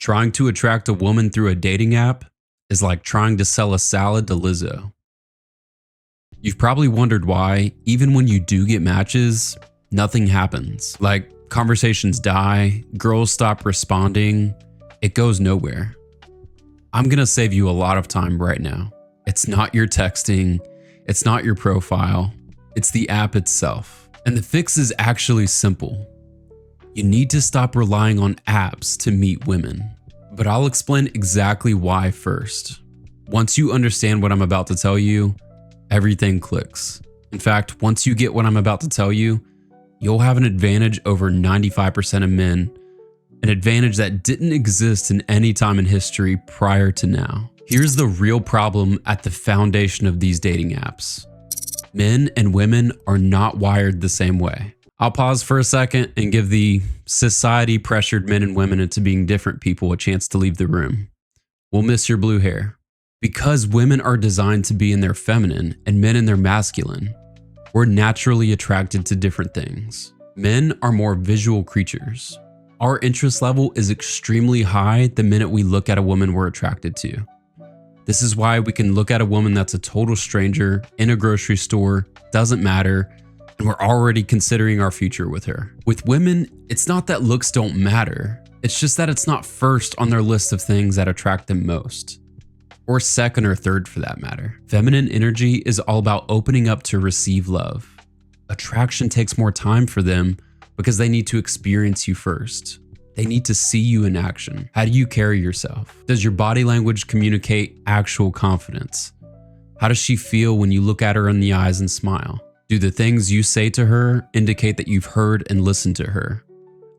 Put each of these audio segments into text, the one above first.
Trying to attract a woman through a dating app is like trying to sell a salad to Lizzo. You've probably wondered why, even when you do get matches, nothing happens. Like, conversations die, girls stop responding, it goes nowhere. I'm gonna save you a lot of time right now. It's not your texting, it's not your profile, it's the app itself. And the fix is actually simple. You need to stop relying on apps to meet women. But I'll explain exactly why first. Once you understand what I'm about to tell you, everything clicks. In fact, once you get what I'm about to tell you, you'll have an advantage over 95% of men, an advantage that didn't exist in any time in history prior to now. Here's the real problem at the foundation of these dating apps. Men and women are not wired the same way. I'll pause for a second and give the society pressured men and women into being different people a chance to leave the room. We'll miss your blue hair. Because women are designed to be in their feminine and men in their masculine, we're naturally attracted to different things. Men are more visual creatures. Our interest level is extremely high the minute we look at a woman we're attracted to. This is why we can look at a woman that's a total stranger in a grocery store, doesn't matter, and we're already considering our future with her. With women, it's not that looks don't matter. It's just that it's not first on their list of things that attract them most. Or second or third for that matter. Feminine energy is all about opening up to receive love. Attraction takes more time for them because they need to experience you first. They need to see you in action. How do you carry yourself? Does your body language communicate actual confidence? How does she feel when you look at her in the eyes and smile? Do the things you say to her indicate that you've heard and listened to her?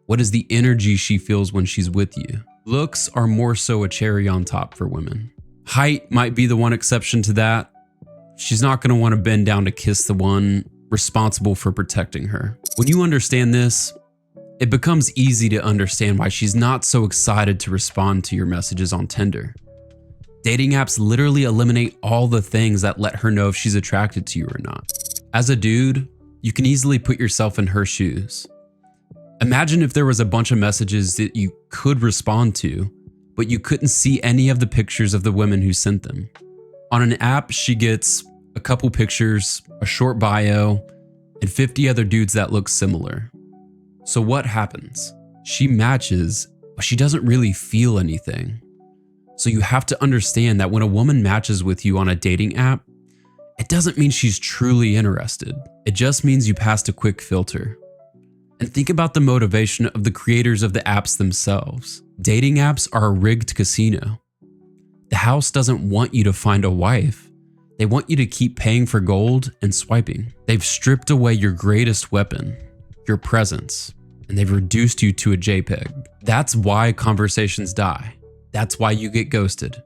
What is the energy she feels when she's with you? Looks are more so a cherry on top for women. Height might be the one exception to that. She's not going to want to bend down to kiss the one responsible for protecting her. When you understand this, it becomes easy to understand why she's not so excited to respond to your messages on Tinder. Dating apps literally eliminate all the things that let her know if she's attracted to you or not. As a dude, you can easily put yourself in her shoes. Imagine if there was a bunch of messages that you could respond to, but you couldn't see any of the pictures of the women who sent them. On an app, she gets a couple pictures, a short bio, and 50 other dudes that look similar. So what happens? She matches, but she doesn't really feel anything. So you have to understand that when a woman matches with you on a dating app, it doesn't mean she's truly interested. It just means you passed a quick filter. And think about the motivation of the creators of the apps themselves. Dating apps are a rigged casino. The house doesn't want you to find a wife. They want you to keep paying for gold and swiping. They've stripped away your greatest weapon, your presence, and they've reduced you to a JPEG. That's why conversations die. That's why you get ghosted.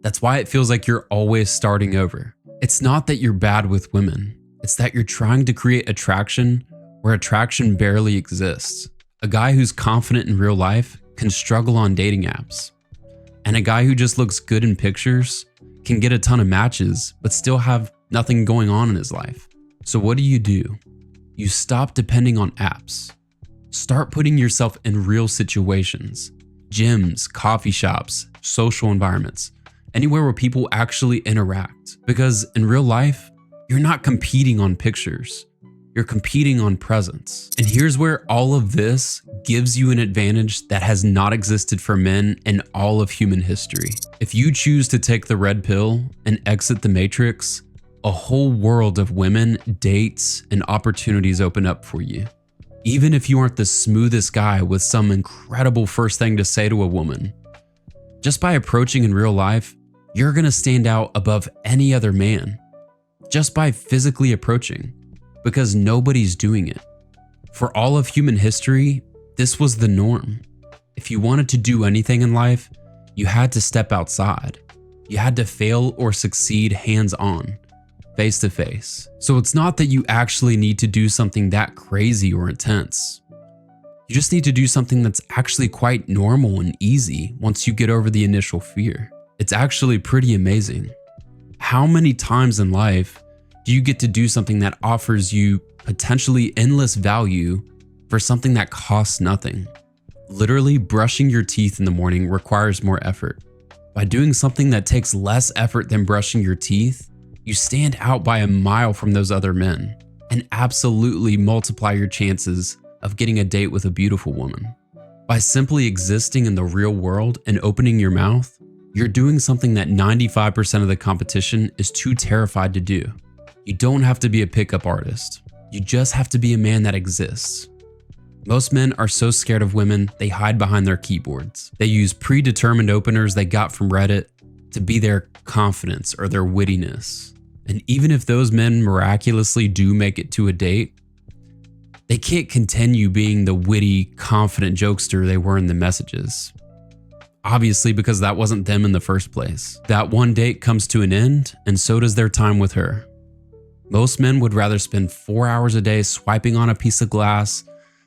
That's why it feels like you're always starting over. It's not that you're bad with women. It's that you're trying to create attraction where attraction barely exists. A guy who's confident in real life can struggle on dating apps. And a guy who just looks good in pictures can get a ton of matches, but still have nothing going on in his life. So what do? You stop depending on apps. Start putting yourself in real situations. Gyms, coffee shops, social environments, anywhere where people actually interact. Because in real life, you're not competing on pictures. You're competing on presence. And here's where all of this gives you an advantage that has not existed for men in all of human history. If you choose to take the red pill and exit the matrix, a whole world of women, dates, and opportunities open up for you. Even if you aren't the smoothest guy with some incredible first thing to say to a woman, just by approaching in real life, you're gonna stand out above any other man. Just by physically approaching. Because nobody's doing it. For all of human history, this was the norm. If you wanted to do anything in life, you had to step outside. You had to fail or succeed hands-on, face-to-face. So it's not that you actually need to do something that crazy or intense. You just need to do something that's actually quite normal and easy once you get over the initial fear. It's actually pretty amazing. How many times in life do you get to do something that offers you potentially endless value for something that costs nothing? Literally, brushing your teeth in the morning requires more effort. By doing something that takes less effort than brushing your teeth, you stand out by a mile from those other men and absolutely multiply your chances of getting a date with a beautiful woman. By simply existing in the real world and opening your mouth, you're doing something that 95% of the competition is too terrified to do. You don't have to be a pickup artist. You just have to be a man that exists. Most men are so scared of women, they hide behind their keyboards. They use predetermined openers they got from Reddit to be their confidence or their wittiness. And even if those men miraculously do make it to a date, they can't continue being the witty, confident jokester they were in the messages. Obviously, because that wasn't them in the first place. That one date comes to an end, and so does their time with her. Most men would rather spend 4 hours a day swiping on a piece of glass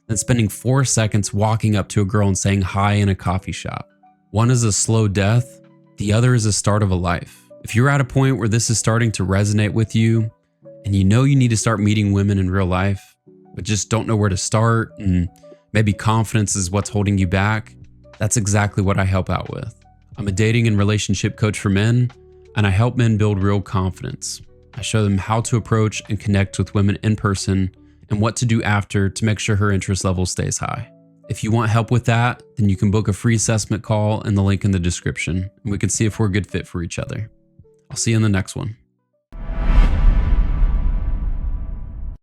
than spending 4 seconds walking up to a girl and saying hi in a coffee shop. One is a slow death, the other is the start of a life. If you're at a point where this is starting to resonate with you, and you know you need to start meeting women in real life, but just don't know where to start, and maybe confidence is what's holding you back, that's exactly what I help out with. I'm a dating and relationship coach for men, and I help men build real confidence. I show them how to approach and connect with women in person and what to do after to make sure her interest level stays high. If you want help with that, then you can book a free assessment call in the link in the description, and we can see if we're a good fit for each other. I'll see you in the next one.